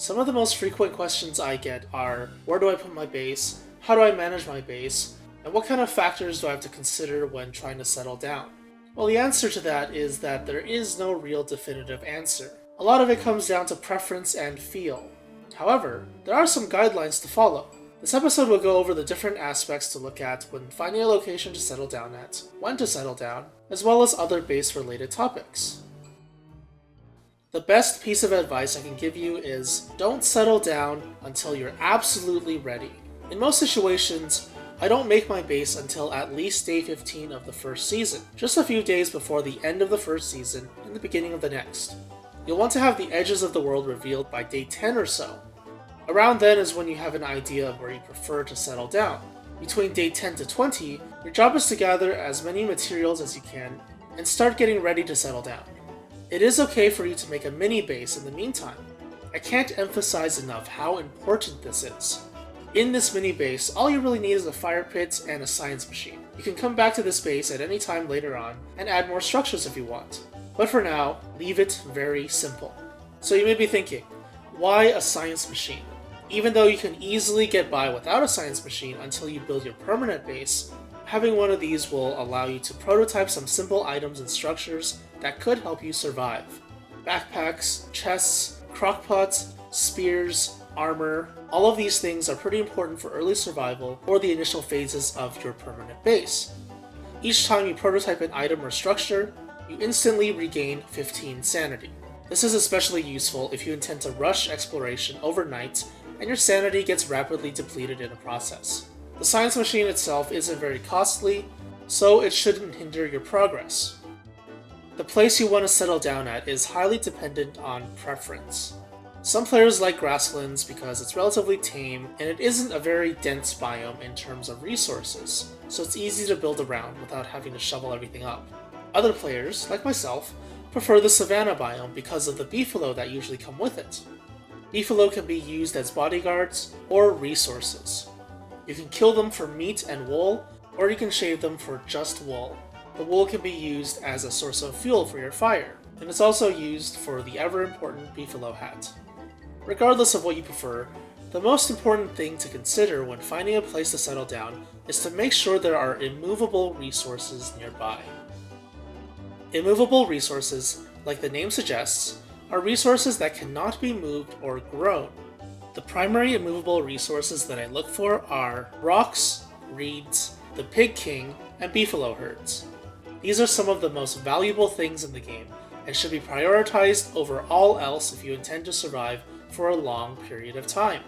Some of the most frequent questions I get are, where do I put my base, how do I manage my base, and what kind of factors do I have to consider when trying to settle down? Well, the answer to that is that there is no real definitive answer. A lot of it comes down to preference and feel. However, there are some guidelines to follow. This episode will go over the different aspects to look at when finding a location to settle down at, when to settle down, as well as other base-related topics. The best piece of advice I can give you is don't settle down until you're absolutely ready. In most situations, I don't make my base until at least day 15 of the first season, just a few days before the end of the first season and the beginning of the next. You'll want to have the edges of the world revealed by day 10 or so. Around then is when you have an idea of where you prefer to settle down. Between day 10 to 20, your job is to gather as many materials as you can and start getting ready to settle down. It is okay for you to make a mini base in the meantime. I can't emphasize enough how important this is. In this mini base, all you really need is a fire pit and a science machine. You can come back to this base at any time later on and add more structures if you want. But for now, leave it very simple. So you may be thinking, why a science machine? Even though you can easily get by without a science machine until you build your permanent base, having one of these will allow you to prototype some simple items and structures that could help you survive. Backpacks, chests, crockpots, spears, armor, all of these things are pretty important for early survival or the initial phases of your permanent base. Each time you prototype an item or structure, you instantly regain 15 sanity. This is especially useful if you intend to rush exploration overnight and your sanity gets rapidly depleted in the process. The science machine itself isn't very costly, so it shouldn't hinder your progress. The place you want to settle down at is highly dependent on preference. Some players like grasslands because it's relatively tame and it isn't a very dense biome in terms of resources, so it's easy to build around without having to shovel everything up. Other players, like myself, prefer the savanna biome because of the beefalo that usually come with it. Beefalo can be used as bodyguards or resources. You can kill them for meat and wool, or you can shave them for just wool. The wool can be used as a source of fuel for your fire, and it's also used for the ever-important beefalo hat. Regardless of what you prefer, the most important thing to consider when finding a place to settle down is to make sure there are immovable resources nearby. Immovable resources, like the name suggests, are resources that cannot be moved or grown. The primary immovable resources that I look for are rocks, reeds, the Pig King, and beefalo herds. These are some of the most valuable things in the game, and should be prioritized over all else if you intend to survive for a long period of time.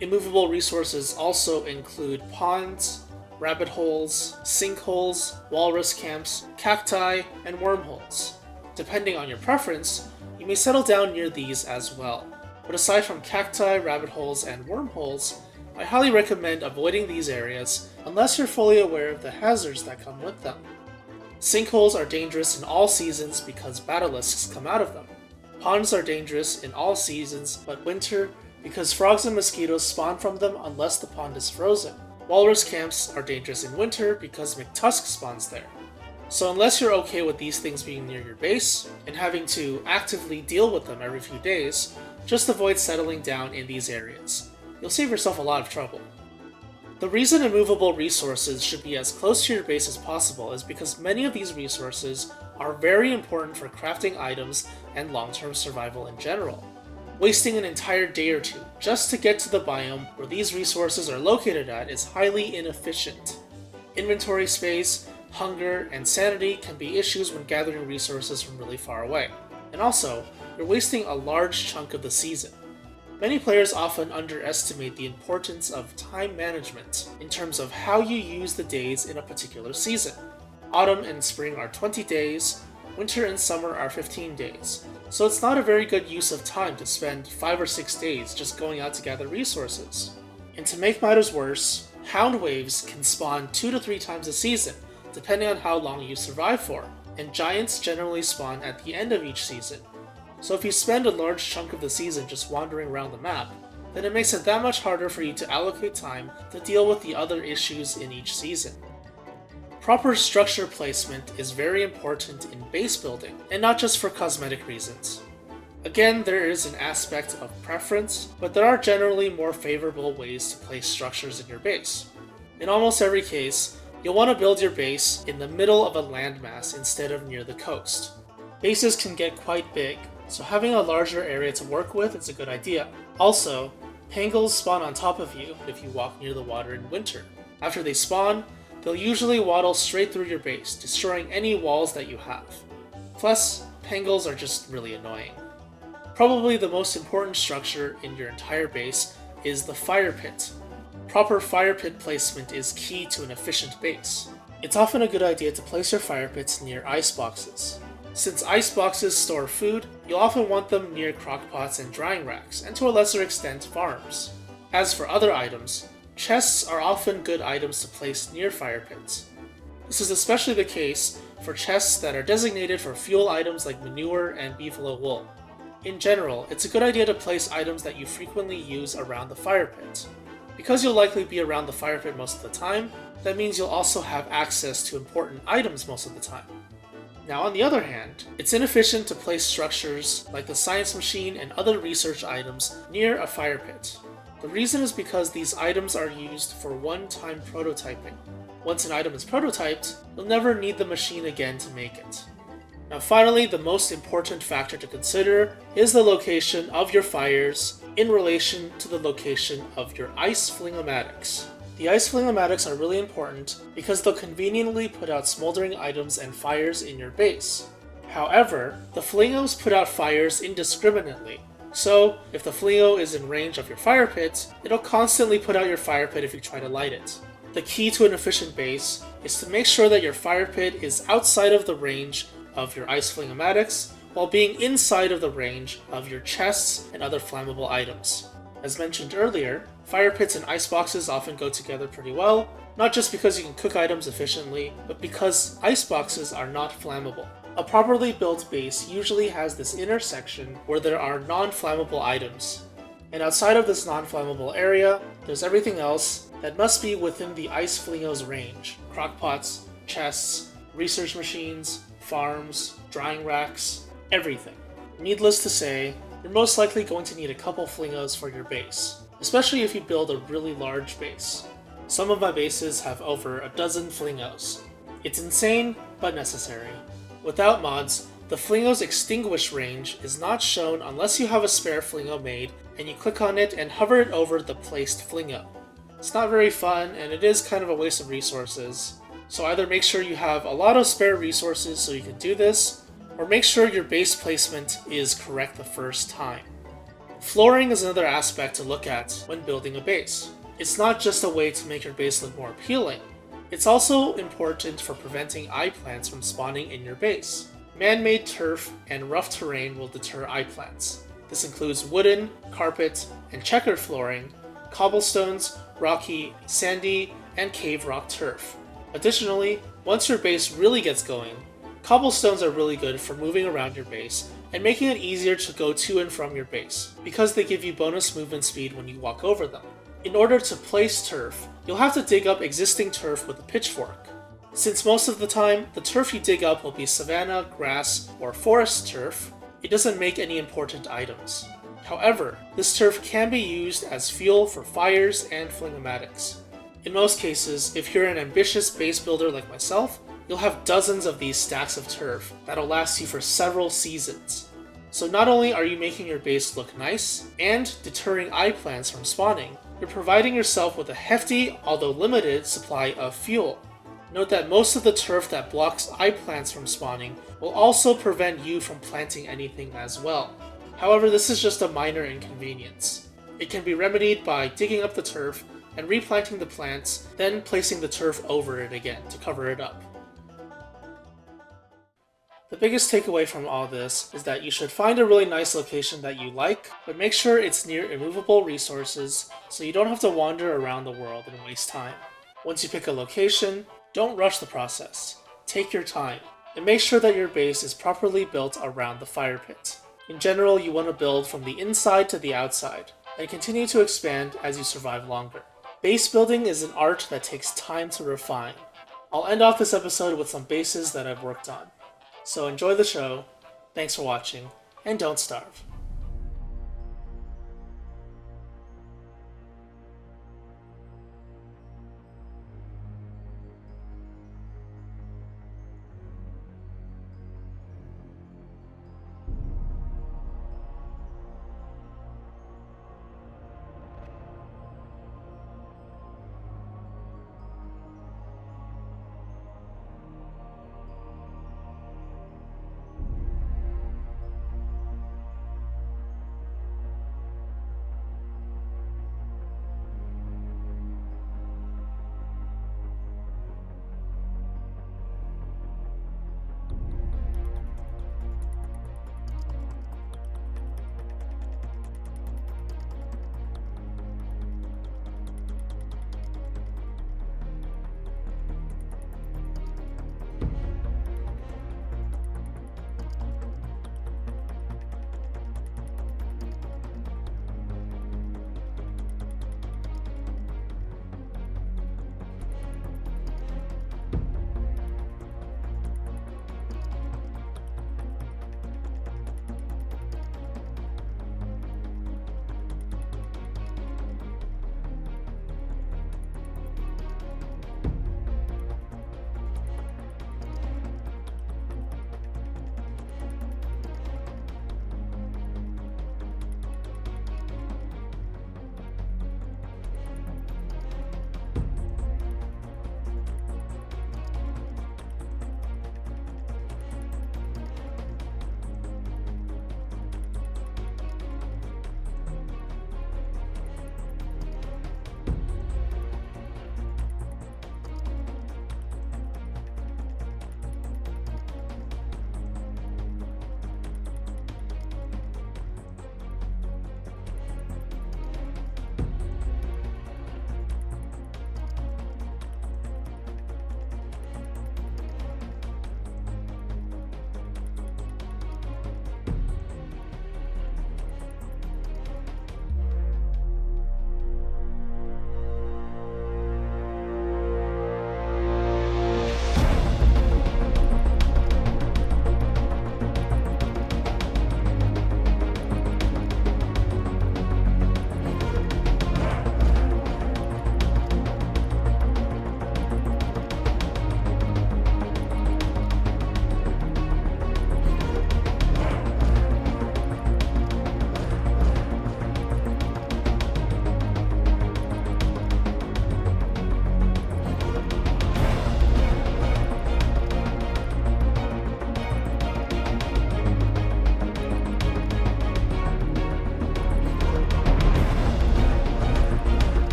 Immovable resources also include ponds, rabbit holes, sinkholes, walrus camps, cacti, and wormholes. Depending on your preference, you may settle down near these as well. But aside from cacti, rabbit holes, and wormholes, I highly recommend avoiding these areas unless you're fully aware of the hazards that come with them. Sinkholes are dangerous in all seasons because basilisks come out of them. Ponds are dangerous in all seasons but winter because frogs and mosquitoes spawn from them unless the pond is frozen. Walrus camps are dangerous in winter because McTusk spawns there. So unless you're okay with these things being near your base and having to actively deal with them every few days, just avoid settling down in these areas. You'll save yourself a lot of trouble. The reason immovable resources should be as close to your base as possible is because many of these resources are very important for crafting items and long-term survival in general. Wasting an entire day or two just to get to the biome where these resources are located at is highly inefficient. Inventory space, hunger, and sanity can be issues when gathering resources from really far away. And also, you're wasting a large chunk of the season. Many players often underestimate the importance of time management in terms of how you use the days in a particular season. Autumn and spring are 20 days, winter and summer are 15 days, so it's not a very good use of time to spend 5 or 6 days just going out to gather resources. And to make matters worse, hound waves can spawn 2 to 3 times a season, depending on how long you survive for, and giants generally spawn at the end of each season. So if you spend a large chunk of the season just wandering around the map, then it makes it that much harder for you to allocate time to deal with the other issues in each season. Proper structure placement is very important in base building, and not just for cosmetic reasons. Again, there is an aspect of preference, but there are generally more favorable ways to place structures in your base. In almost every case, you'll want to build your base in the middle of a landmass instead of near the coast. Bases can get quite big, so having a larger area to work with is a good idea. Also, pangolins spawn on top of you if you walk near the water in winter. After they spawn, they'll usually waddle straight through your base, destroying any walls that you have. Plus, pangolins are just really annoying. Probably the most important structure in your entire base is the fire pit. Proper fire pit placement is key to an efficient base. It's often a good idea to place your fire pits near ice boxes. Since ice boxes store food, you'll often want them near crockpots and drying racks, and to a lesser extent, farms. As for other items, chests are often good items to place near fire pits. This is especially the case for chests that are designated for fuel items like manure and beefalo wool. In general, it's a good idea to place items that you frequently use around the fire pit. Because you'll likely be around the fire pit most of the time, that means you'll also have access to important items most of the time. Now, on the other hand, it's inefficient to place structures like the science machine and other research items near a fire pit. The reason is because these items are used for one-time prototyping. Once an item is prototyped, you'll never need the machine again to make it. Now finally, the most important factor to consider is the location of your fires in relation to the location of your ice flingomatics. The ice flingomatics are really important because they'll conveniently put out smoldering items and fires in your base. However, the flingos put out fires indiscriminately. So, if the flingo is in range of your fire pit, it'll constantly put out your fire pit if you try to light it. The key to an efficient base is to make sure that your fire pit is outside of the range of your ice flingomatics, while being inside of the range of your chests and other flammable items. As mentioned earlier, fire pits and ice boxes often go together pretty well, not just because you can cook items efficiently, but because ice boxes are not flammable. A properly built base usually has this intersection where there are non-flammable items. And outside of this non-flammable area, there's everything else that must be within the ice flingo's range. Crockpots, chests, research machines, farms, drying racks, everything. Needless to say, you're most likely going to need a couple flingos for your base, especially if you build a really large base. Some of my bases have over a dozen flingos. It's insane, but necessary. Without mods, the flingo's extinguish range is not shown unless you have a spare flingo made and you click on it and hover it over the placed flingo. It's not very fun, and it is kind of a waste of resources. So either make sure you have a lot of spare resources so you can do this, or make sure your base placement is correct the first time. Flooring is another aspect to look at when building a base. It's not just a way to make your base look more appealing, it's also important for preventing eye plants from spawning in your base. Man-made turf and rough terrain will deter eye plants. This includes wooden, carpet, and checkered flooring, cobblestones, rocky, sandy, and cave rock turf. Additionally, once your base really gets going, cobblestones are really good for moving around your base and making it easier to go to and from your base, because they give you bonus movement speed when you walk over them. In order to place turf, you'll have to dig up existing turf with a pitchfork. Since most of the time, the turf you dig up will be savanna, grass, or forest turf, it doesn't make any important items. However, this turf can be used as fuel for fires and flingomatics. In most cases, if you're an ambitious base builder like myself, you'll have dozens of these stacks of turf that'll last you for several seasons. So not only are you making your base look nice and deterring eye plants from spawning, you're providing yourself with a hefty, although limited, supply of fuel. Note that most of the turf that blocks eye plants from spawning will also prevent you from planting anything as well. However, this is just a minor inconvenience. It can be remedied by digging up the turf and replanting the plants, then placing the turf over it again to cover it up. The biggest takeaway from all this is that you should find a really nice location that you like, but make sure it's near immovable resources so you don't have to wander around the world and waste time. Once you pick a location, don't rush the process. Take your time, and make sure that your base is properly built around the fire pit. In general, you want to build from the inside to the outside, and continue to expand as you survive longer. Base building is an art that takes time to refine. I'll end off this episode with some bases that I've worked on. So enjoy the show, thanks for watching, and don't starve.